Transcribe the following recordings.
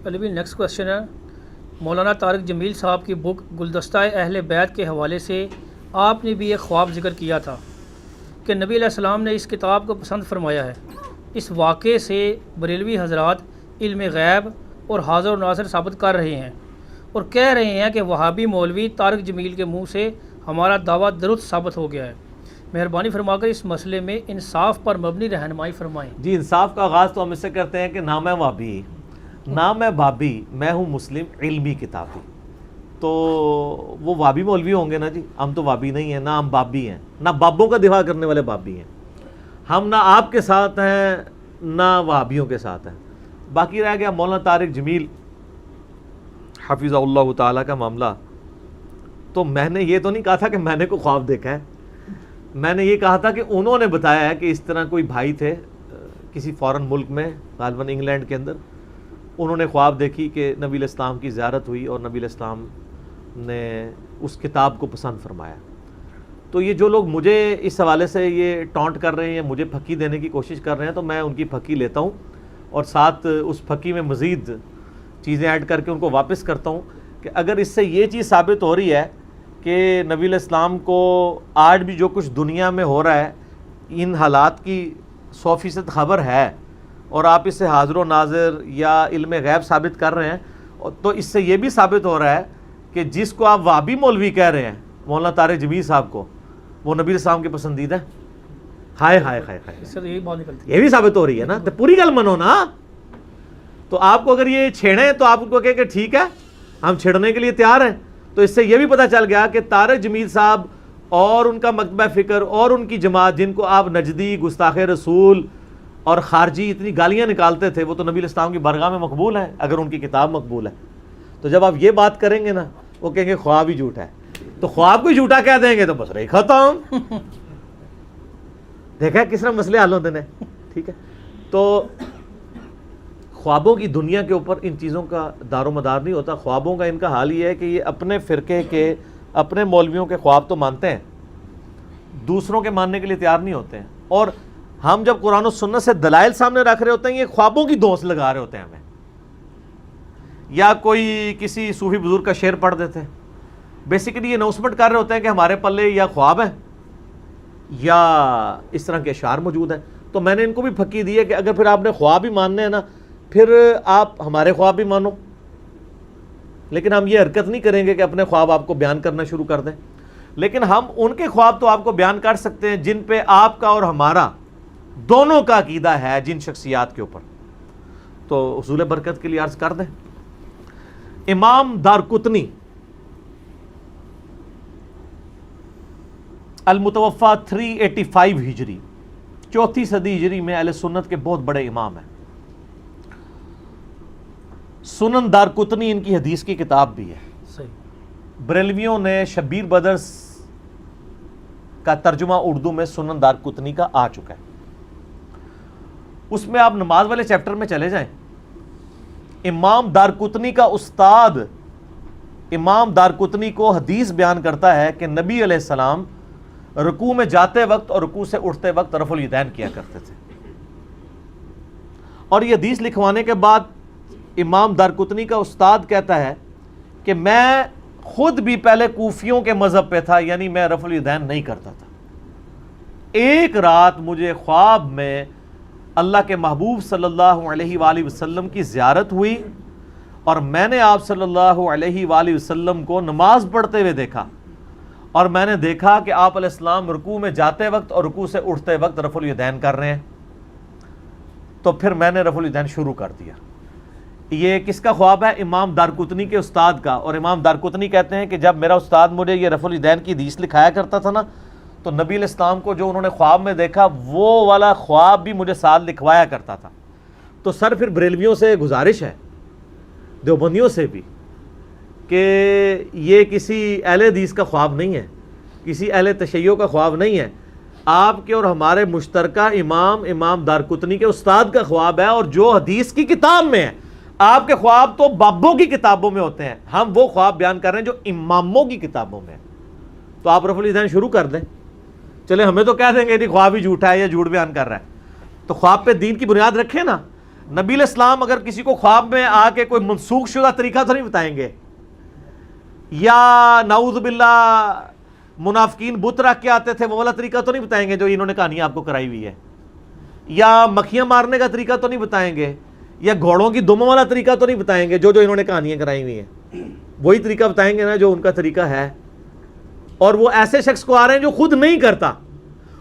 علی بھی next question ہے، مولانا طارق جمیل صاحب کی بک گلدستہ اہل بیت کے حوالے سے آپ نے بھی ایک خواب ذکر کیا تھا کہ نبی علیہ السلام نے اس کتاب کو پسند فرمایا ہے۔ اس واقعے سے بریلوی حضرات علم غیب اور حاضر و ناظر ثابت کر رہے ہیں اور کہہ رہے ہیں کہ وہابی مولوی طارق جمیل کے منہ سے ہمارا دعویٰ درست ثابت ہو گیا ہے۔ مہربانی فرما کر اس مسئلے میں انصاف پر مبنی رہنمائی فرمائیں۔ جی، انصاف کا آغاز تو ہم اس سے کرتے ہیں کہ نہ میں وہابی، نہ میں بابی، میں ہوں مسلم علمی کتابی۔ تو وہ وہابی مولوی ہوں گے نا جی، ہم تو وہابی نہیں ہیں، نہ ہم بابی ہیں، نہ بابوں کا دفاع کرنے والے بابی ہیں۔ ہم نہ آپ کے ساتھ ہیں نہ وہابیوں کے ساتھ ہیں۔ باقی رہ گیا مولانا طارق جمیل حفظہ اللہ تعالیٰ کا معاملہ، تو میں نے یہ تو نہیں کہا تھا کہ میں نے کوئی خواب دیکھا ہے، میں نے یہ کہا تھا کہ انہوں نے بتایا ہے کہ اس طرح کوئی بھائی تھے کسی فورن ملک میں، غالباً انگلینڈ کے اندر، انہوں نے خواب دیکھی کہ نبی علیہ السلام کی زیارت ہوئی اور نبی علیہ السلام نے اس کتاب کو پسند فرمایا۔ تو یہ جو لوگ مجھے اس حوالے سے یہ ٹونٹ کر رہے ہیں، مجھے پھکی دینے کی کوشش کر رہے ہیں، تو میں ان کی پھکی لیتا ہوں اور ساتھ اس پھکی میں مزید چیزیں ایڈ کر کے ان کو واپس کرتا ہوں کہ اگر اس سے یہ چیز ثابت ہو رہی ہے کہ نبی علیہ السلام کو آج بھی جو کچھ دنیا میں ہو رہا ہے ان حالات کی 100% خبر ہے اور آپ اس سے حاضر و ناظر یا علم غیب ثابت کر رہے ہیں، تو اس سے یہ بھی ثابت ہو رہا ہے کہ جس کو آپ وہابی مولوی کہہ رہے ہیں مولانا طارق جمیل صاحب کو، وہ نبی علیہ السلام کے پسندیدہ ہے۔ ہائے ہائے ہائے ہائے، اس سے تو یہی بات نکلتی ہے، یہ بھی ثابت ہو رہی ہے نا، تو پوری گل منو نا۔ تو آپ کو اگر یہ چھیڑیں تو آپ کو کہے کہ ٹھیک ہے ہم چھیڑنے کے لیے تیار ہیں، تو اس سے یہ بھی پتہ چل گیا کہ طارق جمیل صاحب اور ان کا مکتبہ فکر اور ان کی جماعت، جن کو آپ نجدی، گستاخ رسول اور خارجی اتنی گالیاں نکالتے تھے، وہ تو نبی علیہ السلام کی بارگاہ میں مقبول ہیں اگر ان کی کتاب مقبول ہے۔ تو جب آپ یہ بات کریں گے نا، وہ کہیں گے خواب ہی جھوٹا ہے، تو خواب کو جھوٹا کہہ دیں گے تو بس رہی ختم۔ دیکھا کس طرح مسئلے حل ہوتے ہیں، ٹھیک ہے۔ تو خوابوں کی دنیا کے اوپر ان چیزوں کا دار و مدار نہیں ہوتا۔ خوابوں کا ان کا حال یہ ہے کہ یہ اپنے فرقے کے، اپنے مولویوں کے خواب تو مانتے ہیں، دوسروں کے ماننے کے لیے تیار نہیں ہوتے ہیں۔ اور ہم جب قرآن و سنت سے دلائل سامنے رکھ رہے ہوتے ہیں، یہ خوابوں کی دوست لگا رہے ہوتے ہیں ہمیں، یا کوئی کسی صوفی بزرگ کا شعر پڑھ دیتے ہیں۔ بیسیکلی یہ اناؤنسمنٹ کر رہے ہوتے ہیں کہ ہمارے پلے یا خواب ہے یا اس طرح کے اشعار موجود ہیں۔ تو میں نے ان کو بھی پھکی دی ہے کہ اگر پھر آپ نے خواب ہی ماننے ہیں نا، پھر آپ ہمارے خواب بھی مانو، لیکن ہم یہ حرکت نہیں کریں گے کہ اپنے خواب آپ کو بیان کرنا شروع کر دیں۔ لیکن ہم ان کے خواب تو آپ کو بیان کر سکتے ہیں جن پہ آپ کا اور ہمارا دونوں کا عقیدہ ہے، جن شخصیات کے اوپر۔ تو حصول برکت کے لیے عرض کر دیں، امام دارقطنی المتوفا 385 ہجری، 4 صدی ہجری میں اہل سنت کے بہت بڑے امام ہیں۔ سنن دارقطنی ان کی حدیث کی کتاب بھی ہے۔ صحیح۔ بریلویوں نے شبیر بدرس کا ترجمہ اردو میں سنن دارقطنی کا آ چکا ہے، اس میں آپ نماز والے چیپٹر میں چلے جائیں، امام دارقطنی کا استاد امام دارقطنی کو حدیث بیان کرتا ہے کہ نبی علیہ السلام رکوع میں جاتے وقت اور رکوع سے اٹھتے وقت رفع الیدین کیا کرتے تھے۔ اور یہ حدیث لکھوانے کے بعد امام دارقطنی کا استاد کہتا ہے کہ میں خود بھی پہلے کوفیوں کے مذہب پہ تھا، یعنی میں رفع الیدین نہیں کرتا تھا۔ ایک رات مجھے خواب میں اللہ کے محبوب صلی اللہ علیہ وآلہ وسلم کی زیارت ہوئی اور میں نے آپ صلی اللہ علیہ وآلہ وسلم کو نماز پڑھتے ہوئے دیکھا، اور میں نے دیکھا کہ آپ علیہ السلام رکوع میں جاتے وقت اور رکوع سے اٹھتے وقت رفع الیدین کر رہے ہیں۔ تو پھر میں نے رفع الیدین شروع کر دیا۔ یہ کس کا خواب ہے؟ امام دارقطنی کے استاد کا۔ اور امام دارقطنی کہتے ہیں کہ جب میرا استاد مجھے یہ رفع الیدین کی حدیث لکھایا کرتا تھا نا، تو نبی علیہ السلام کو جو انہوں نے خواب میں دیکھا وہ والا خواب بھی مجھے ساتھ لکھوایا کرتا تھا۔ تو سر پھر بریلویوں سے گزارش ہے، دیوبندیوں سے بھی، کہ یہ کسی اہل حدیث کا خواب نہیں ہے، کسی اہل تشیع کا خواب نہیں ہے، آپ کے اور ہمارے مشترکہ امام دارقطنی کے استاد کا خواب ہے، اور جو حدیث کی کتاب میں ہے۔ آپ کے خواب تو بابوں کی کتابوں میں ہوتے ہیں، ہم وہ خواب بیان کر رہے ہیں جو اماموں کی کتابوں میں ہیں۔ تو آپ رفع الیدین شروع کر دیں، چلے ہمیں تو کہہ دیں گے کہ خواب ہی جھوٹا ہے یا جھوٹ بیان کر رہا ہے۔ تو خواب پہ دین کی بنیاد رکھیں نا، نبی علیہ السلام اگر کسی کو خواب میں آ کے کوئی منسوخ شدہ طریقہ تو نہیں بتائیں گے، یا نعوذ باللہ منافقین بت رکھ کے آتے تھے وہ والا طریقہ تو نہیں بتائیں گے جو انہوں نے کہانی آپ کو کرائی ہوئی ہے، یا مکھیاں مارنے کا طریقہ تو نہیں بتائیں گے، یا گھوڑوں کی دموں والا طریقہ تو نہیں بتائیں گے جو انہوں نے کہانیاں کرائی ہوئی ہیں، وہی طریقہ بتائیں گے نا جو ان کا طریقہ ہے. اور وہ ایسے شخص کو آ رہے ہیں جو خود نہیں کرتا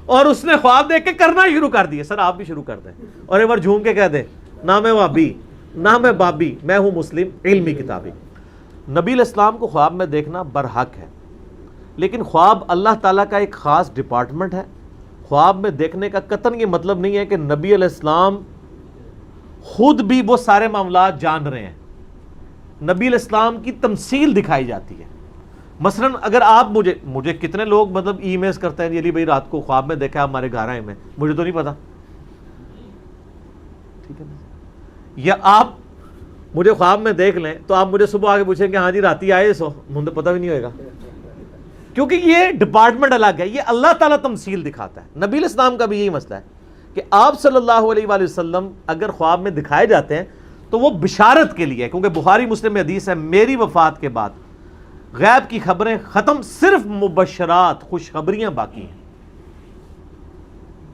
اور اس نے خواب دیکھ کے کرنا شروع کر دیا. سر آپ بھی شروع کر دیں اور ایک بار جھوم کے کہہ دیں نہ میں وہابی نہ میں بابی، میں ہوں مسلم علمی کتابی. نبی علیہ السلام کو خواب میں دیکھنا برحق ہے، لیکن خواب اللہ تعالیٰ کا ایک خاص ڈپارٹمنٹ ہے. خواب میں دیکھنے کا قطعاً یہ مطلب نہیں ہے کہ نبی علیہ السلام خود بھی وہ سارے معاملات جان رہے ہیں. نبی علیہ السلام کی تمثیل دکھائی جاتی ہے. مثلا اگر آپ مجھے کتنے لوگ مطلب ای میلز کرتے ہیں علی بھائی رات کو خواب میں دیکھا آپ ہمارے گھر آئے میں، مجھے تو نہیں پتا، ٹھیک ہے نا. یا آپ مجھے خواب میں دیکھ لیں تو آپ مجھے صبح آگے پوچھیں کہ ہاں جی راتی آئے سو، مجھے پتہ بھی نہیں ہوئے گا، کیونکہ یہ ڈپارٹمنٹ الگ ہے. یہ اللہ تعالیٰ تمثیل دکھاتا ہے. نبی علیہ السلام کا بھی یہی مسئلہ ہے کہ آپ صلی اللہ علیہ وآلہ وسلم اگر خواب میں دکھائے جاتے ہیں تو وہ بشارت کے لیے، کیونکہ بخاری مسلم میں حدیث ہے میری وفات کے بعد غیب کی خبریں ختم، صرف مبشرات خوشخبریاں باقی ہیں.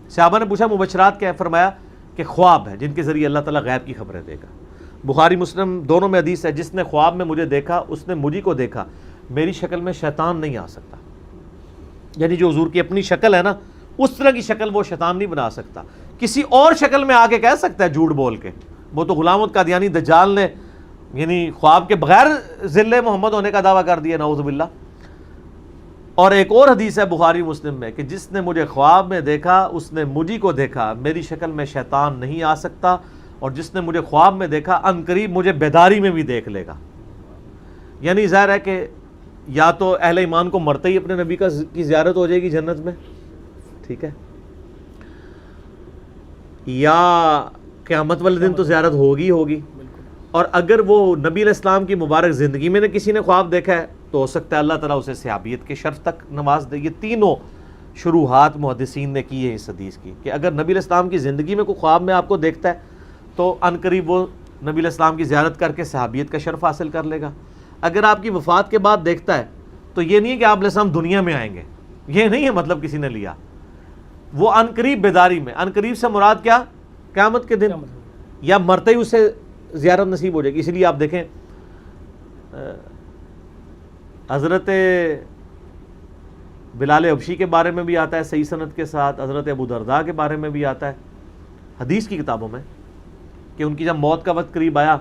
صحابہ نے پوچھا مبشرات کیا ہے؟ فرمایا کہ خواب ہے جن کے ذریعے اللہ تعالیٰ غیب کی خبریں دے گا. بخاری مسلم دونوں میں حدیث ہے جس نے خواب میں مجھے دیکھا اس نے مجھے کو دیکھا، میری شکل میں شیطان نہیں آ سکتا. یعنی جو حضور کی اپنی شکل ہے نا اس طرح کی شکل وہ شیطان نہیں بنا سکتا. کسی اور شکل میں آ کے کہہ سکتا ہے جھوٹ بول کے. وہ تو غلام القادیانی دجال نے یعنی خواب کے بغیر ذل محمد ہونے کا دعویٰ کر دیا، نعوذ باللہ. اور ایک اور حدیث ہے بخاری مسلم میں کہ جس نے مجھے خواب میں دیکھا اس نے مجھے کو دیکھا، میری شکل میں شیطان نہیں آ سکتا، اور جس نے مجھے خواب میں دیکھا ان قریب مجھے بیداری میں بھی دیکھ لے گا. یعنی ظاہر ہے کہ یا تو اہل ایمان کو مرتے ہی اپنے نبی کی زیارت ہو جائے گی جنت میں، ٹھیک ہے، یا قیامت والے دن تو زیارت ہوگی ہوگی. اور اگر وہ نبی علیہ السلام کی مبارک زندگی میں نے کسی نے خواب دیکھا ہے تو ہو سکتا ہے اللہ تعالیٰ اسے صحابیت کے شرف تک نواز دے. یہ تینوں شروحات محدثین نے کی ہے اس حدیث کی کہ اگر نبی علیہ السلام کی زندگی میں کوئی خواب میں آپ کو دیکھتا ہے تو ان قریب وہ نبی علیہ السلام کی زیارت کر کے صحابیت کا شرف حاصل کر لے گا. اگر آپ کی وفات کے بعد دیکھتا ہے تو یہ نہیں ہے کہ آپ علیہ السلام دنیا میں آئیں گے، یہ نہیں ہے مطلب کسی نے لیا. وہ ان قریب بیداری میں، ان قریب سے مراد کیا؟ قیامت کے دن یا مرتے ہی اسے زیارت نصیب ہو جائے گی. اس لیے آپ دیکھیں حضرت بلال حبشی کے بارے میں بھی آتا ہے صحیح سند کے ساتھ، حضرت ابو درداء کے بارے میں بھی آتا ہے حدیث کی کتابوں میں کہ ان کی جب موت کا وقت قریب آیا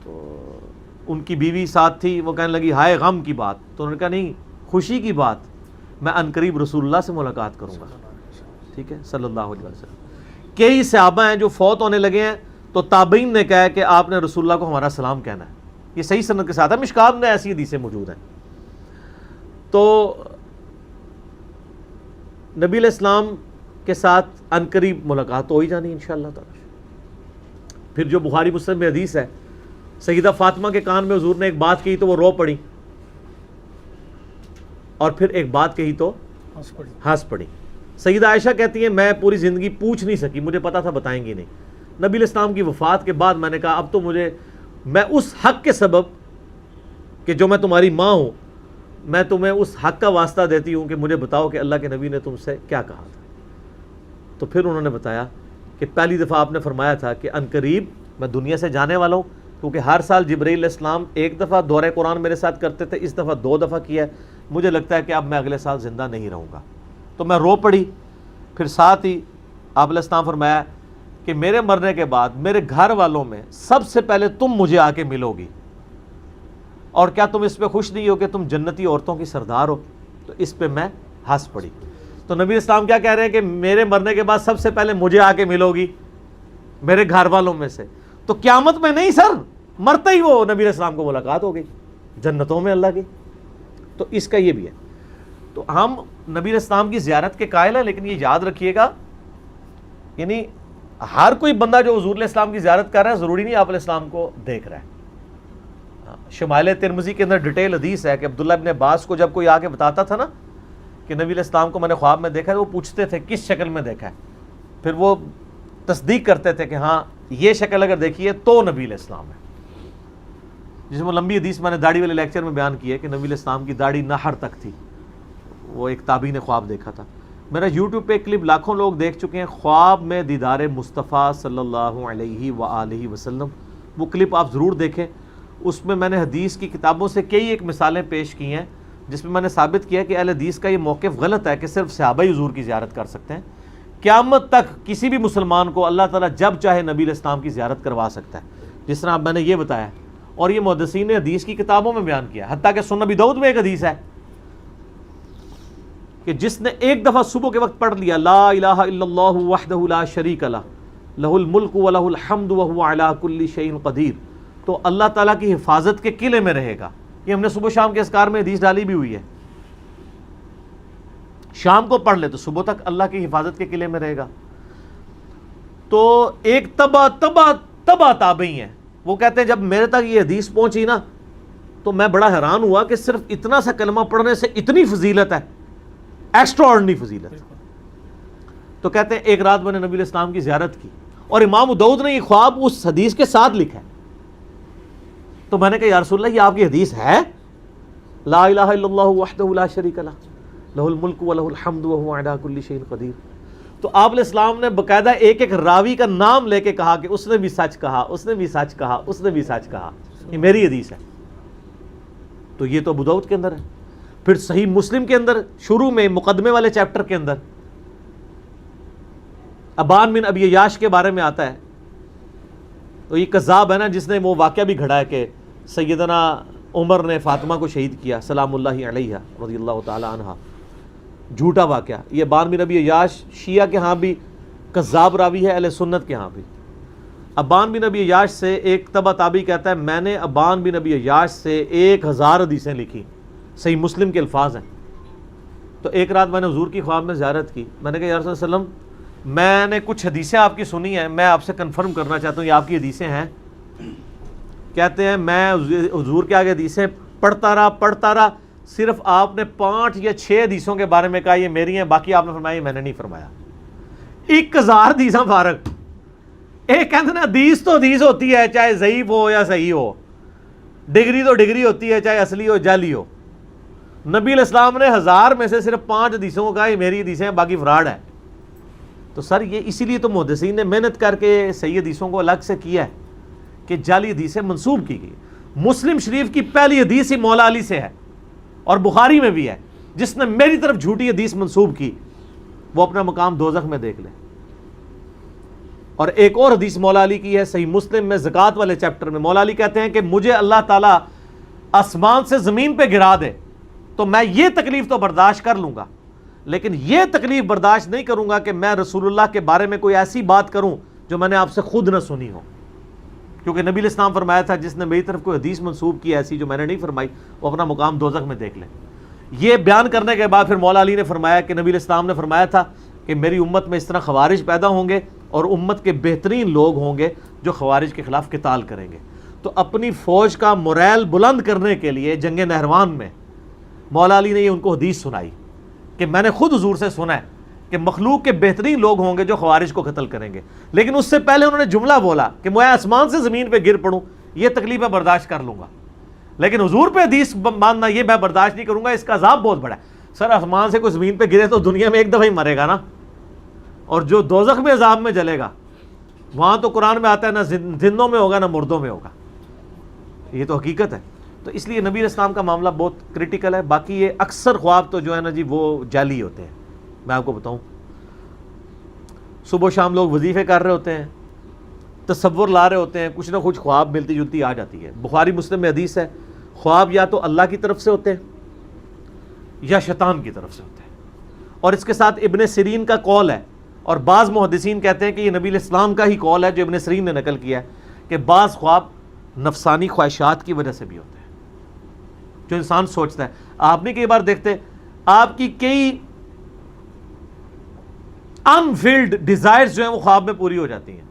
تو ان کی بیوی ساتھ تھی، وہ کہنے لگی ہائے غم کی بات، تو انہوں نے کہا نہیں خوشی کی بات، میں عنقریب رسول اللہ سے ملاقات کروں گا. ٹھیک ہے صلی اللہ علیہ وسلم. کئی صحابہ ہیں جو فوت ہونے لگے ہیں تو تابعین نے کہا کہ آپ نے رسول اللہ کو ہمارا سلام کہنا ہے. یہ صحیح سند کے ساتھ ہے، مشکات میں ایسی حدیثیں موجود ہیں. تو نبی علیہ السلام کے ساتھ عنقریب ملاقات ہو ہی جانی انشاءاللہ تعالی. پھر جو بخاری مسلم میں حدیث ہے سیدہ فاطمہ کے کان میں حضور نے ایک بات کہی تو وہ رو پڑی، اور پھر ایک بات کہی تو ہنس پڑی. سیدہ عائشہ کہتی ہیں میں پوری زندگی پوچھ نہیں سکی، مجھے پتا تھا بتائیں گی نہیں. نبی علیہ السلام کی وفات کے بعد میں نے کہا اب تو میں اس حق کے سبب کہ جو میں تمہاری ماں ہوں، میں تمہیں اس حق کا واسطہ دیتی ہوں کہ مجھے بتاؤ کہ اللہ کے نبی نے تم سے کیا کہا تھا. تو پھر انہوں نے بتایا کہ پہلی دفعہ آپ نے فرمایا تھا کہ عنقریب میں دنیا سے جانے والا ہوں، کیونکہ ہر سال جبرائیل علیہ السلام ایک دفعہ دورہ قرآن میرے ساتھ کرتے تھے، اس دفعہ 2 دفعہ کیا ہے، مجھے لگتا ہے کہ اب میں اگلے سال زندہ نہیں رہوں گا. تو میں رو پڑی. پھر ساتھ ہی آپ علیہ السلام فرمایا کہ میرے مرنے کے بعد میرے گھر والوں میں سب سے پہلے تم مجھے آ کے ملو گی، اور کیا تم اس پہ خوش نہیں ہو کہ تم جنتی عورتوں کی سردار ہو؟ تو اس پہ میں ہنس پڑی. تو نبی اسلام کیا کہہ رہے ہیں کہ میرے مرنے کے بعد سب سے پہلے مجھے آ کے ملو گی میرے گھر والوں میں سے. تو قیامت میں نہیں سر، مرتے ہی وہ نبی علیہ السلام کو ملاقات ہو گئی جنتوں میں اللہ کی. تو اس کا یہ بھی ہے. تو ہم نبی علیہ السلام کی زیارت کے قائل ہیں، لیکن یہ یاد رکھیے گا یعنی ہر کوئی بندہ جو حضور علیہ السلام کی زیارت کر رہا ہے ضروری نہیں آپ علیہ السلام کو دیکھ رہا ہے. شمائل ترمذی کے اندر ڈیٹیل حدیث ہے کہ عبداللہ ابن عباس کو جب کوئی آ کے بتاتا تھا نا کہ نبی علیہ السلام کو میں نے خواب میں دیکھا ہے، وہ پوچھتے تھے کس شکل میں دیکھا ہے. پھر وہ تصدیق کرتے تھے کہ ہاں یہ شکل اگر دیکھیے تو نبی علیہ السلام ہے. جس میں لمبی حدیث میں نے داڑھی والے لیکچر میں بیان کی ہے کہ نبی علیہ السلام کی داڑھی نہر تک تھی. وہ ایک تابعی نے خواب دیکھا تھا. میرا یوٹیوب پہ کلپ لاکھوں لوگ دیکھ چکے ہیں, خواب میں دیدار مصطفیٰ صلی اللہ علیہ وآلہ وسلم. وہ کلپ آپ ضرور دیکھیں. اس میں میں نے حدیث کی کتابوں سے کئی ایک مثالیں پیش کی ہیں جس میں نے ثابت کیا کہ اہل حدیث کا یہ موقف غلط ہے کہ صرف صحابہ ہی حضور کی زیارت کر سکتے ہیں. قیامت تک کسی بھی مسلمان کو اللہ تعالیٰ جب چاہے نبی علیہ السلام کی زیارت کروا سکتا ہے, جس طرح میں نے یہ بتایا. اور یہ محدثین نے حدیث کی کتابوں میں بیان کیا, حتیٰ کہ سنن ابی داؤد میں ایک حدیث ہے کہ جس نے ایک دفعہ صبح کے وقت پڑھ لیا لا الہ الا اللہ وحدہ لا شریک لہ لہ الملک ولہ الحمد وہو علی کل شیء قدیر, تو اللہ تعالیٰ کی حفاظت کے قلعے میں رہے گا. یہ ہم نے صبح شام کے اذکار میں حدیث ڈالی بھی ہوئی ہے. شام کو پڑھ لے تو صبح تک اللہ کی حفاظت کے قلعے میں رہے گا. تو ایک تبا تابعی ہیں, وہ کہتے ہیں جب میرے تک یہ حدیث پہنچی نا تو میں بڑا حیران ہوا کہ صرف اتنا سا کلمہ پڑھنے سے اتنی فضیلت ہے, ایکسٹرا آرڈنری فضیلت. تو کہتے ہیں ایک رات میں نے نبی علیہ السلام کی زیارت کی اور امام داؤد نے یہ خواب اس حدیث کے ساتھ لکھا ہے. تو میں نے کہا یا رسول اللہ یہ آپ کی حدیث ہے, لا الہ الا اللہ وحدہ لا شریک لہ لہ الملک ولہ الحمد وہو علی کل شیء قدیر. تو آپ علیہ السلام نے باقاعدہ ایک ایک راوی کا نام لے کے کہا کہ اس نے بھی سچ کہا, اس نے بھی سچ کہا, اس نے بھی سچ کہا, یہ میری حدیث ہے. تو یہ تو ابو داؤد کے اندر ہے. پھر صحیح مسلم کے اندر شروع میں مقدمے والے چیپٹر کے اندر ابان بن ابی عیاش کے بارے میں آتا ہے. تو یہ کذاب ہے نا جس نے وہ واقعہ بھی گھڑا ہے کہ سیدنا عمر نے فاطمہ کو شہید کیا سلام اللہ علیہ رضی اللہ تعالی عنہ. جھوٹا واقعہ. یہ ابان بن ابی عیاش شیعہ کے ہاں بھی کذاب راوی ہے, اہل سنت کے ہاں بھی. ابان بن ابی عیاش سے ایک تبع تابعی کہتا ہے میں نے ابان بن ابی عیاش سے 1000 حدیثیں لکھی, صحیح مسلم کے الفاظ ہیں. تو ایک رات میں نے حضور کی خواب میں زیارت کی. میں نے کہا یا رسول اللہ صلی اللہ علیہ وسلم میں نے کچھ حدیثیں آپ کی سنی ہیں, میں آپ سے کنفرم کرنا چاہتا ہوں یہ آپ کی حدیثیں ہیں. کہتے ہیں میں حضور کے آگے حدیثیں پڑھتا رہا, صرف آپ نے 5 یا 6 حدیثوں کے بارے میں کہا یہ میری ہیں, باقی آپ نے فرمایا میں نے نہیں فرمایا. 1000 حدیثاں فارغ. ایک کہتے نا حدیث تو حدیث ہوتی ہے چاہے ضعیف ہو یا صحیح ہو, ڈگری تو ڈگری ہوتی ہے چاہے اصلی ہو جعلی ہو. نبی علیہ السلام نے 1000 میں سے صرف 5 حدیثوں کو کہا یہ میری حدیثیں ہیں, باقی فراڈ ہے. تو سر یہ اسی لیے تو محدثین نے محنت کر کے صحیح حدیثوں کو الگ سے کیا ہے کہ جعلی حدیثیں منسوب کی گئی. مسلم شریف کی پہلی حدیث ہی مولا علی سے ہے اور بخاری میں بھی ہے. جس نے میری طرف جھوٹی حدیث منسوب کی وہ اپنا مقام دوزخ میں دیکھ لے. اور ایک اور حدیث مولا علی کی ہے صحیح مسلم میں زکوٰۃ والے چیپٹر میں. مولا علی کہتے ہیں کہ مجھے اللہ تعالیٰ آسمان سے زمین پہ گرا دے تو میں یہ تکلیف تو برداشت کر لوں گا, لیکن یہ تکلیف برداشت نہیں کروں گا کہ میں رسول اللہ کے بارے میں کوئی ایسی بات کروں جو میں نے آپ سے خود نہ سنی ہو. کیونکہ نبی علیہ السلام فرمایا تھا جس نے میری طرف کوئی حدیث منسوب کی ایسی جو میں نے نہیں فرمائی وہ اپنا مقام دوزخ میں دیکھ لے. یہ بیان کرنے کے بعد پھر مولا علی نے فرمایا کہ نبی علیہ السلام نے فرمایا تھا کہ میری امت میں اس طرح خوارج پیدا ہوں گے اور امت کے بہترین لوگ ہوں گے جو خوارج کے خلاف قتال کریں گے. تو اپنی فوج کا موریل بلند کرنے کے لیے جنگ نہروان میں مولا علی نے یہ ان کو حدیث سنائی کہ میں نے خود حضور سے سنا ہے کہ مخلوق کے بہترین لوگ ہوں گے جو خوارج کو قتل کریں گے. لیکن اس سے پہلے انہوں نے جملہ بولا کہ میں آسمان سے زمین پہ گر پڑوں یہ تکلیف میں برداشت کر لوں گا, لیکن حضور پہ حدیث ماننا یہ میں برداشت نہیں کروں گا, اس کا عذاب بہت بڑا ہے. سر آسمان سے کوئی زمین پہ گرے تو دنیا میں ایک دفعہ ہی مرے گا نا, اور جو دوزخ میں عذاب میں جلے گا وہاں تو قرآن میں آتا ہے نہ زندوں میں ہوگا نہ مردوں میں ہوگا. یہ تو حقیقت ہے. تو اس لیے نبی علیہ السلام کا معاملہ بہت کرٹیکل ہے. باقی یہ اکثر خواب تو جو ہے نا جی وہ جعلی ہوتے ہیں. میں آپ کو بتاؤں صبح شام لوگ وظیفے کر رہے ہوتے ہیں, تصور لا رہے ہوتے ہیں, کچھ نہ کچھ خواب ملتی جلتی آ جاتی ہے. بخاری مسلم میں حدیث ہے خواب یا تو اللہ کی طرف سے ہوتے ہیں یا شیطان کی طرف سے ہوتے ہیں. اور اس کے ساتھ ابن سیرین کا قول ہے, اور بعض محدثین کہتے ہیں کہ یہ نبی علیہ السلام کا ہی قول ہے جو ابن سیرین نے نقل کیا ہے کہ بعض خواب نفسانی خواہشات کی وجہ سے بھی ہوتے ہیں جو انسان سوچتا ہے. آپ نے کئی بار دیکھتے آپ کی کئی انفلڈ ڈیزائرز جو ہیں وہ خواب میں پوری ہو جاتی ہیں.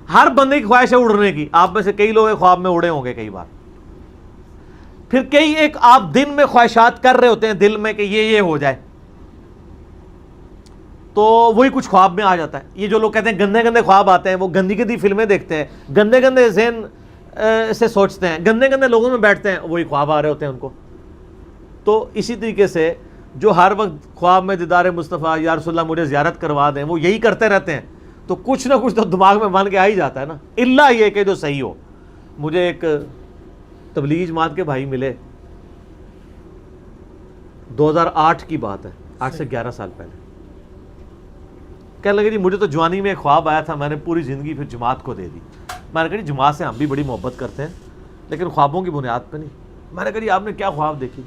ہر بندے کی خواہش ہے اڑنے کی, آپ میں سے کئی لوگ خواب میں اڑے ہوں گے کئی بار. پھر کئی ایک آپ دن میں خواہشات کر رہے ہوتے ہیں دل میں کہ یہ ہو جائے, تو وہی کچھ خواب میں آ جاتا ہے. یہ جو لوگ کہتے ہیں گندے گندے خواب آتے ہیں, وہ گندی گندی فلمیں دیکھتے ہیں, گندے گندے ذہن سے سوچتے ہیں, گندے گندے لوگوں میں بیٹھتے ہیں, وہی خواب آ رہے ہوتے ہیں ان کو. تو اسی طریقے سے جو ہر وقت خواب میں دیدار مصطفیٰ یا رسول اللہ مجھے زیارت کروا دیں, وہ یہی کرتے رہتے ہیں, تو کچھ نہ کچھ تو دماغ میں بن کے آ ہی جاتا ہے نا, الا یہ کہ جو صحیح ہو. مجھے ایک تبلیغی جماعت کے بھائی ملے, 2008 کی بات ہے, 8 سے 11 سال پہلے. کہنے لگے جی مجھے تو جوانی میں ایک خواب آیا تھا, میں نے پوری زندگی پھر جماعت کو دے دی. میں نے کہا جی جماعت سے ہم بھی بڑی محبت کرتے ہیں, لیکن خوابوں کی بنیاد پہ نہیں. میں نے کہا جی آپ نے کیا خواب دیکھی؟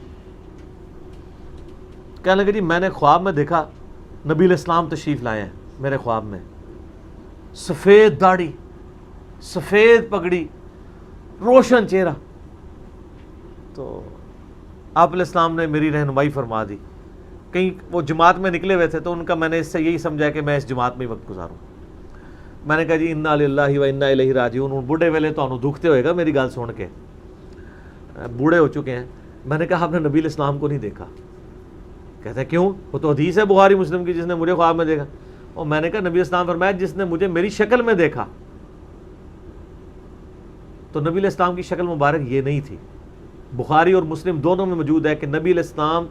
کہنے لگے جی میں نے خواب میں دیکھا نبی علیہ السلام تشریف لائے ہیں میرے خواب میں, سفید داڑھی, سفید پگڑی, روشن چہرہ. تو آپ علیہ السلام نے میری رہنمائی فرما دی. کہیں وہ جماعت میں نکلے ہوئے تھے, تو ان کا میں نے اس سے یہی سمجھا کہ میں اس جماعت میں ہی وقت گزاروں. میں نے کہا جی انا للہ و انا الیہ راجعون. بوڑھے ویلے تو دکھتے ہوئے گا میری گل سن کے, بوڑھے ہو چکے ہیں. میں نے کہا آپ نے نبی علیہ السلام کو نہیں دیکھا؟ کہتے ہیں کیوں؟ وہ تو حدیث ہے بخاری مسلم کی, جس نے مجھے خواب میں دیکھا. اور میں نے کہا نبی علیہ السلام فرمایا جس نے مجھے میری شکل میں دیکھا. تو نبی علیہ السلام کی شکل مبارک یہ نہیں تھی. بخاری اور مسلم دونوں میں موجود ہے کہ نبی علیہ السلام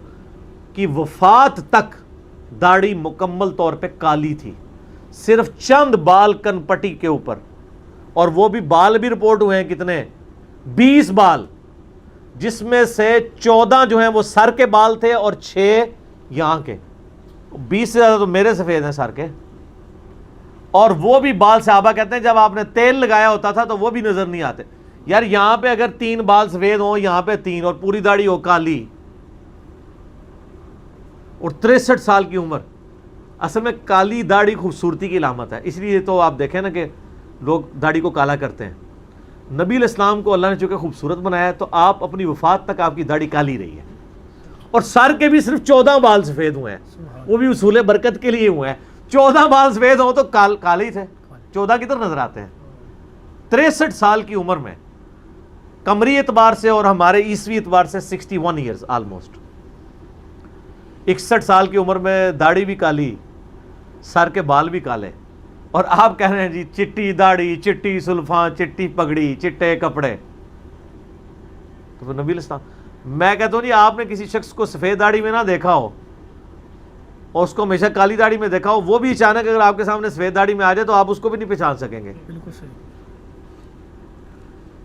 کی وفات تک داڑھی مکمل طور پہ کالی تھی, صرف چند بال کن پٹی کے اوپر, اور وہ بھی بال بھی رپورٹ ہوئے ہیں کتنے, 20 بال, جس میں سے 14 جو ہیں وہ سر کے بال تھے اور 6 یہاں کے. 20 سے زیادہ تو میرے سفید ہیں سر کے. اور وہ بھی بال صحابہ کہتے ہیں جب آپ نے تیل لگایا ہوتا تھا تو وہ بھی نظر نہیں آتے. یار یہاں پہ اگر 3 بال سفید ہوں, یہاں پہ 3, اور پوری داڑھی ہو کالی, اور 63 سال کی عمر. اصل میں کالی داڑھی خوبصورتی کی علامت ہے, اس لیے تو آپ دیکھیں نا کہ لوگ داڑھی کو کالا کرتے ہیں. نبی علیہ السلام کو اللہ نے چونکہ خوبصورت بنایا ہے, تو آپ اپنی وفات تک آپ کی داڑھی کالی رہی ہے, اور سر کے بھی صرف 14 بال سفید ہوئے ہیں, وہ بھی اصول برکت کے لیے ہوئے ہیں. 14 بال سفید ہوں تو کالے ہی تھے, 14 کی طرف نظر آتے ہیں. 63 سال کی عمر میں, قمری اعتبار سے اور ہمارے عیسوی اعتبار سے 61 ایئرز آلموسٹ. 61 سال کی عمر میں داڑھی بھی کالی, سر کے بال بھی کالے, اور آپ کہہ رہے ہیں جی چٹی داڑھی, چٹی سلفاں, چٹی پگڑی, چٹے کپڑے. تو نبی علیہ السلام, میں کہتا ہوں جی آپ نے کسی شخص کو سفید داڑھی میں نہ دیکھا ہو اور اس کو ہمیشہ کالی داڑھی میں دیکھا ہو, وہ بھی اچانک اگر آپ کے سامنے سفید داڑھی میں آ جائے تو آپ اس کو بھی نہیں پہچان سکیں گے. بالکل صحیح.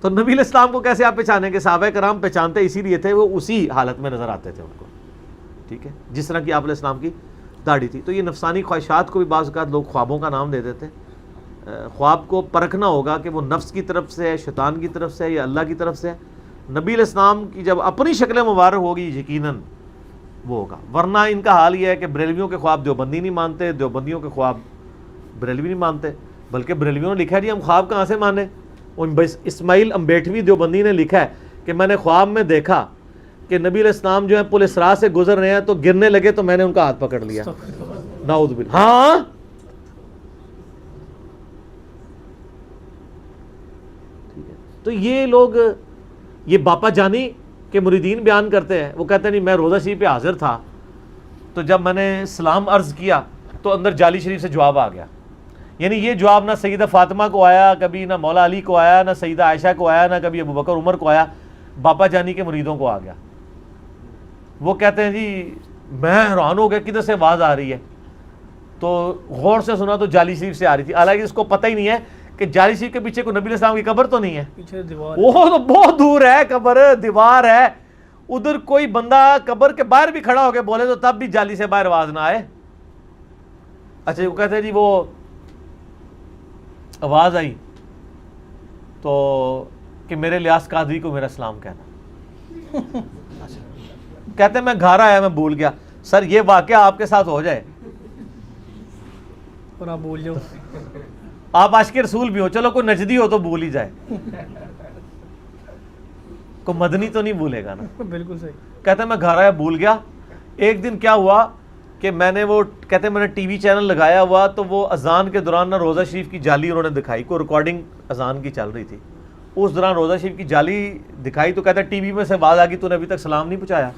تو نبی علیہ السلام کو کیسے آپ پہچانیں گے؟ صحابہ کرام پہچانتے اسی لیے تھے, وہ اسی حالت میں نظر آتے تھے ان کو, ٹھیک ہے, جس طرح کی آپ علیہ السلام کی داڑھی تھی. تو یہ نفسانی خواہشات کو بھی بعض اوقات لوگ خوابوں کا نام دے دیتے. خواب کو پرکھنا ہوگا کہ وہ نفس کی طرف سے ہے, شیطان کی طرف سے ہے, یا اللہ کی طرف سے ہے. نبی علیہ السلام کی جب اپنی شکل مبارک ہوگی یقیناً وہ ہوگا. ورنہ ان کا حال یہ ہے کہ بریلویوں کے خواب دیوبندی نہیں مانتے, دیوبندیوں کے خواب بریلوی نہیں مانتے. بلکہ بریلویوں نے لکھا ہے جی ہم خواب کہاں سے مانے. اسماعیل امبیٹوی دیوبندی نے لکھا ہے کہ میں نے خواب میں دیکھا کہ نبی علیہ السلام جو ہے پل اسراء سے گزر رہے ہیں, تو گرنے لگے تو میں نے ان کا ہاتھ پکڑ لیا. نعوذ باللہ. ہاں ٹھیک ہے. تو یہ لوگ, یہ باپا جانی کے مریدین بیان کرتے ہیں, وہ کہتے ہیں نہیں میں روزہ شریف پہ حاضر تھا, تو جب میں نے سلام عرض کیا تو اندر جالی شریف سے جواب آ گیا. یعنی یہ جواب نہ سیدہ فاطمہ کو آیا کبھی, نہ مولا علی کو آیا, نہ سیدہ عائشہ کو آیا, نہ کبھی ابو بکر عمر کو آیا, باپا جانی کے مریدوں کو آ گیا. وہ کہتے ہیں جی میں حیران ہو گیا کدھر سے آواز آ رہی ہے, تو غور سے سنا تو جالی شریف سے آ رہی تھی. حالانکہ اس کو پتہ ہی نہیں ہے کہ جالی شریف کے پیچھے کوئی نبی علیہ السلام کی قبر تو نہیں ہے, پیچھے دیوار, وہ تو بہت دور ہے, قبر دیوار ہے ادھر. کوئی بندہ قبر کے باہر بھی کھڑا ہو کے بولے تو تب بھی جالی سے باہر آواز نہ آئے. اچھا وہ کہتے ہیں جی وہ آواز آئی تو کہ میرے لیاس قادری کو میرا سلام کہنا. کہتے ہیں میں گھر آیا میں بھول گیا. سر یہ واقعہ آپ کے ساتھ ہو جائے اور آپ بول جاؤ, آپ عاشق رسول بھی ہو, چلو کوئی نجدی ہو تو بھول ہی جائے, کوئی مدنی تو نہیں بھولے گا نا. بالکل صحیح. کہتے ہیں میں گھر آیا بھول گیا. ایک دن کیا ہوا کہ میں نے وہ کہتے ہیں میں نے ٹی وی چینل لگایا ہوا, تو وہ اذان کے دوران نا روزہ شریف کی جالی انہوں نے دکھائی, کوئی ریکارڈنگ اذان کی چل رہی تھی, اس دوران روزہ شریف کی جالی دکھائی. تو کہتا ہے ٹی وی میں سے آواز آ گئی تو نے ابھی تک سلام نہیں پہنچایا.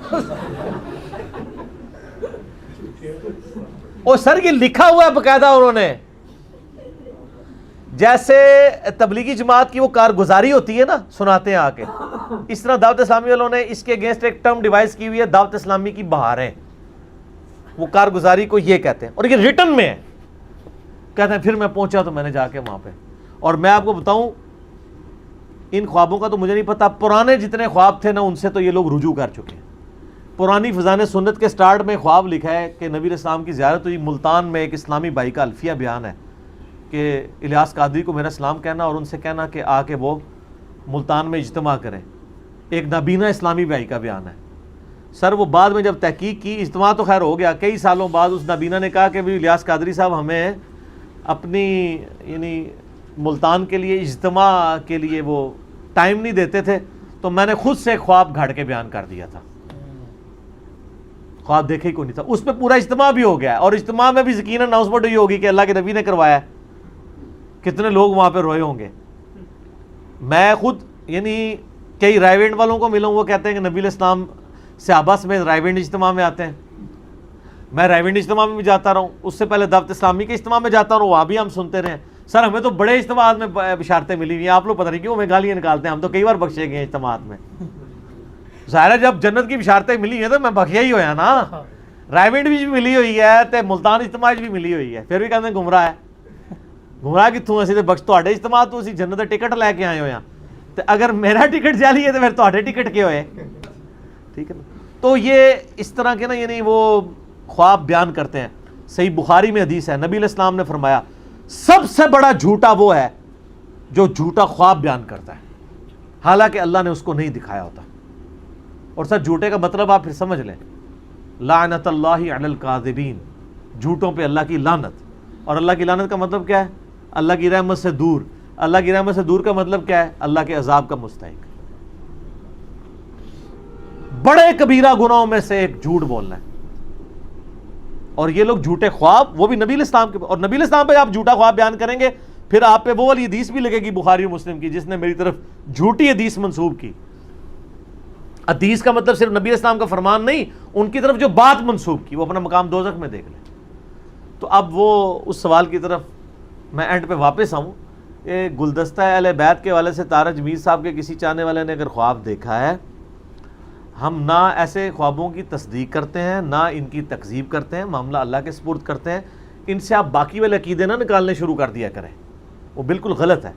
اور سر یہ لکھا ہوا ہے باقاعدہ انہوں نے، جیسے تبلیغی جماعت کی وہ کارگزاری ہوتی ہے نا، سناتے ہیں آ کے، اس طرح دعوت اسلامی والوں نے اس کے اگینسٹ ایک ٹرم ڈیوائز کی ہوئی ہے، دعوت اسلامی کی بہاریں، وہ کارگزاری کو یہ کہتے ہیں، اور یہ ریٹن میں ہے، کہتے ہیں پھر میں پہنچا تو میں نے جا کے وہاں پہ، اور میں آپ کو بتاؤں ان خوابوں کا تو مجھے نہیں پتا، پرانے جتنے خواب تھے نا ان سے تو یہ لوگ رجوع کر چکے ہیں۔ پرانی فضان سنت کے سٹارٹ میں خواب لکھا ہے کہ نبی علیہ السلام کی زیارت ہوئی ملتان میں، ایک اسلامی بھائی کا الفیہ بیان ہے کہ الیاس قادری کو میرا سلام کہنا اور ان سے کہنا کہ آ کے وہ ملتان میں اجتماع کریں، ایک نابینا اسلامی بھائی کا بیان ہے۔ سر وہ بعد میں جب تحقیق کی، اجتماع تو خیر ہو گیا، کئی سالوں بعد اس نابینا نے کہا کہ بھی الیاس قادری صاحب ہمیں اپنی یعنی ملتان کے لیے اجتماع کے لیے وہ ٹائم نہیں دیتے تھے، تو میں نے خود سے خواب گھڑ کے بیان کر دیا تھا، خواب دیکھے ہی کوئی نہیں تھا، اس پہ پورا اجتماع بھی ہو گیا ہے، اور اجتماع میں بھی یقیناً اناؤنسمنٹ ہوئی ہوگی کہ اللہ کے نبی نے کروایا، کتنے لوگ وہاں پہ روئے ہوں گے۔ میں خود یعنی کئی رائے وینڈ والوں کو ملا ہوں، وہ کہتے ہیں کہ نبی علیہ السلام صحابہ سمیت رائے وینڈ اجتماع میں آتے ہیں، میں رائے وینڈ اجتماع میں بھی جاتا رہا ہوں، اس سے پہلے دعوت اسلامی کے اجتماع میں جاتا رہا، وہاں بھی ہم سنتے رہے۔ سر ہمیں تو بڑے اجتماعات میں بشارتیں ملی ہوئی ہیں، آپ لوگ پتہ نہیں کیوں ہمیں گالیاں نکالتے ہیں، ہم تو کئی بار بخشے گئے ہیں اجتماعات میں۔ ظاہر ہے جب جنت کی بشارتیں ملی ہیں تو میں بخشیا ہی ہویا نا، رائے وینڈ بھی ملی ہوئی ہے تے ملتان اجتماع بھی ملی ہوئی ہے، پھر بھی کہتے ہیں گمراہ ہے، گمراہ کتوں اسی تے بخش تواڈے اجتماع تو اسی جنت دا ٹکٹ لے کے آئے ہوئے ہیں، تے اگر میرا ٹکٹ جعلی ہے تو پھر تواڈے ٹکٹ کے ہوئے، ٹھیک ہے نا۔ تو یہ اس طرح کے نا یعنی وہ خواب بیان کرتے ہیں۔ صحیح بخاری میں حدیث ہے، نبی علیہ السلام نے فرمایا سب سے بڑا جھوٹا وہ ہے جو جھوٹا خواب بیان کرتا ہے، حالانکہ اللہ نے اس کو نہیں دکھایا ہوتا۔ اور سر جھوٹے کا مطلب آپ پھر سمجھ لیں، لعنت اللہ علی الکاذبین، جھوٹوں پہ اللہ کی لعنت۔ اور اللہ کی لعنت کا مطلب کیا ہے؟ اللہ کی رحمت سے دور۔ اللہ کی رحمت سے دور کا مطلب کیا ہے؟ اللہ کے عذاب کا مستحق۔ بڑے کبیرہ گناہوں میں سے ایک جھوٹ بولنا ہے، اور یہ لوگ جھوٹے خواب، وہ بھی نبی علیہ السلام کے، اور نبی علیہ السلام پہ آپ جھوٹا خواب بیان کریں گے پھر آپ پہ وہ والی حدیث بھی لگے گی بخاری و مسلم کی جس نے میری طرف جھوٹی حدیث منسوب کی۔ حدیث کا مطلب صرف نبی علیہ السلام کا فرمان نہیں، ان کی طرف جو بات منسوب کی وہ اپنا مقام دوزخ میں دیکھ لیں۔ تو اب وہ اس سوال کی طرف میں اینڈ پہ واپس آؤں، کہ گلدستہ اہل بیت کے والے سے تارج میر صاحب کے کسی چاہنے والے نے اگر خواب دیکھا ہے، ہم نہ ایسے خوابوں کی تصدیق کرتے ہیں نہ ان کی تکذیب کرتے ہیں، معاملہ اللہ کے سپرد کرتے ہیں۔ ان سے آپ باقی والے عقیدے نہ نکالنے شروع کر دیا کریں، وہ بالکل غلط ہے۔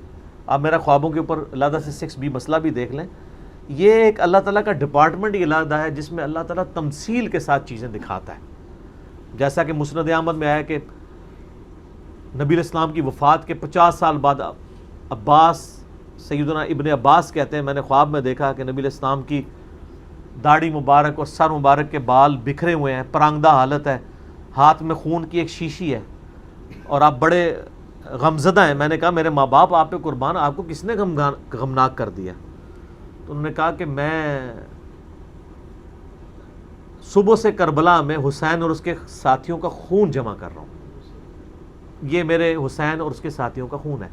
آپ میرا خوابوں کے اوپر علیحدہ سے 6B مسئلہ بھی دیکھ لیں، یہ ایک اللہ تعالیٰ کا ڈپارٹمنٹ ہی علیحدہ ہے جس میں اللہ تعالیٰ تمثیل کے ساتھ چیزیں دکھاتا ہے۔ جیسا کہ مسند احمد میں آیا کہ نبی علیہ السلام کی وفات کے 50 سال بعد عباس، سیدنا ابن عباس کہتے ہیں میں نے خواب میں دیکھا کہ نبی علیہ السلام کی داڑھی مبارک اور سر مبارک کے بال بکھرے ہوئے ہیں، پرانگدہ حالت ہے، ہاتھ میں خون کی ایک شیشی ہے، اور آپ بڑے غمزدہ ہیں۔ میں نے کہا میرے ماں باپ آپ پہ قربان، آپ کو کس نے غمناک کر دیا؟ تو انہوں نے کہا کہ میں صبح سے کربلا میں حسین اور اس کے ساتھیوں کا خون جمع کر رہا ہوں، یہ میرے حسین اور اس کے ساتھیوں کا خون ہے۔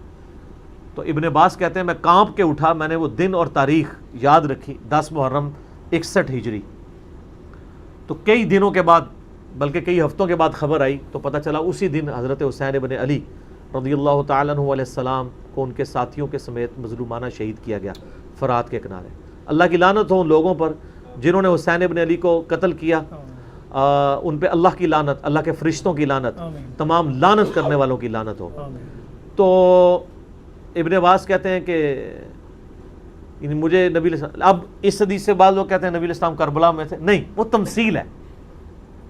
تو ابن عباس کہتے ہیں میں کانپ کے اٹھا، میں نے وہ دن اور تاریخ یاد رکھی، 10 محرم 61 ہجری۔ تو کئی دنوں کے بعد، بلکہ کئی ہفتوں کے بعد خبر آئی تو پتہ چلا اسی دن حضرت حسین ابن علی رضی اللہ تعالیٰ عنہ علیہ السلام کو ان کے ساتھیوں کے سمیت مظلومانہ شہید کیا گیا فرات کے کنارے۔ اللہ کی لعنت ہو ان لوگوں پر جنہوں نے حسین ابن علی کو قتل کیا، ان پہ اللہ کی لعنت، اللہ کے فرشتوں کی لعنت، تمام لعنت کرنے والوں کی لعنت ہو۔ تو ابن عباس کہتے ہیں کہ مجھے نبی علیہ السلام، اب اس حدیث سے بعض لوگ کہتے ہیں نبی علیہ السلام کربلا میں تھے، نہیں، وہ تمثیل ہے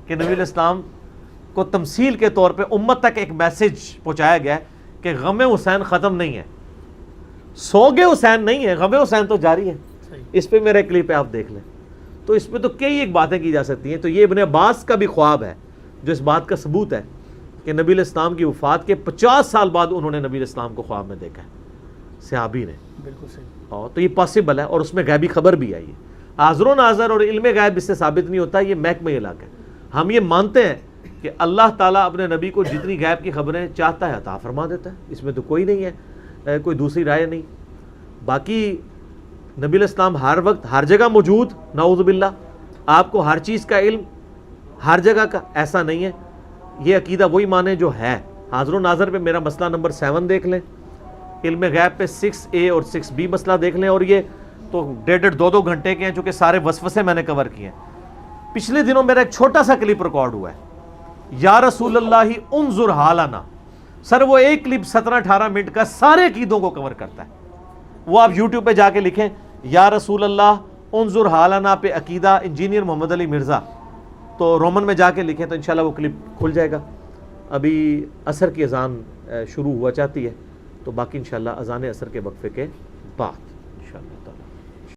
کہ نبی علیہ السلام کو تمثیل کے طور پہ امت تک ایک میسج پہنچایا گیا ہے کہ غم حسین ختم نہیں ہے، سوگے حسین نہیں ہے، غم حسین تو جاری ہے۔ اس پہ میرا کلپ ہے، آپ دیکھ لیں۔ تو اس پہ تو کئی ایک باتیں کی جا سکتی ہیں۔ تو یہ ابن عباس کا بھی خواب ہے جو اس بات کا ثبوت ہے کہ نبی علیہ السلام کی وفات کے 50 سال بعد انہوں نے نبی علیہ السلام کو خواب میں دیکھا ہے، صحابی نے۔ بالکل صحیح۔ تو یہ پاسبل ہے، اور اس میں غیبی خبر بھی آئی ہے۔ حاضر و ناظر اور علم غیب اس سے ثابت نہیں ہوتا، یہ محکمہ علاقہ ہے۔ ہم یہ مانتے ہیں کہ اللہ تعالیٰ اپنے نبی کو جتنی غیب کی خبریں چاہتا ہے عطا فرما دیتا ہے، اس میں تو کوئی نہیں ہے، کوئی دوسری رائے نہیں۔ باقی نبی علیہ السلام ہر وقت ہر جگہ موجود، نعوذ باللہ، آپ کو ہر چیز کا علم ہر جگہ کا ایسا نہیں ہے، یہ عقیدہ وہی مانے جو ہے. حاضر و ناظر پہ میرا مسئلہ نمبر 7 دیکھ لیں, علم غیب پہ 6A اور 6B مسئلہ دیکھ لیں, اور یہ تو 1.5-2 گھنٹے کے ہیں چونکہ سارے وسوسے میں نے کور کیے ہیں. پچھلے دنوں میرا ایک چھوٹا سا کلپ ریکارڈ ہوا ہے, یا رسول اللہ انظر حالنا. سر وہ ایک کلپ 17-18 منٹ کا سارے عقیدوں کو کور کرتا ہے. وہ آپ یوٹیوب پہ جا کے لکھیں یا رسول اللہ انظر حالنا پہ عقیدہ انجینئر محمد علی مرزا, تو رومن میں جا کے لکھیں تو انشاءاللہ وہ کلپ کھل جائے گا. ابھی عصر کی اذان شروع ہوا چاہتی ہے, تو باقی انشاءاللہ اذان عصر کے وقفے کے بعد.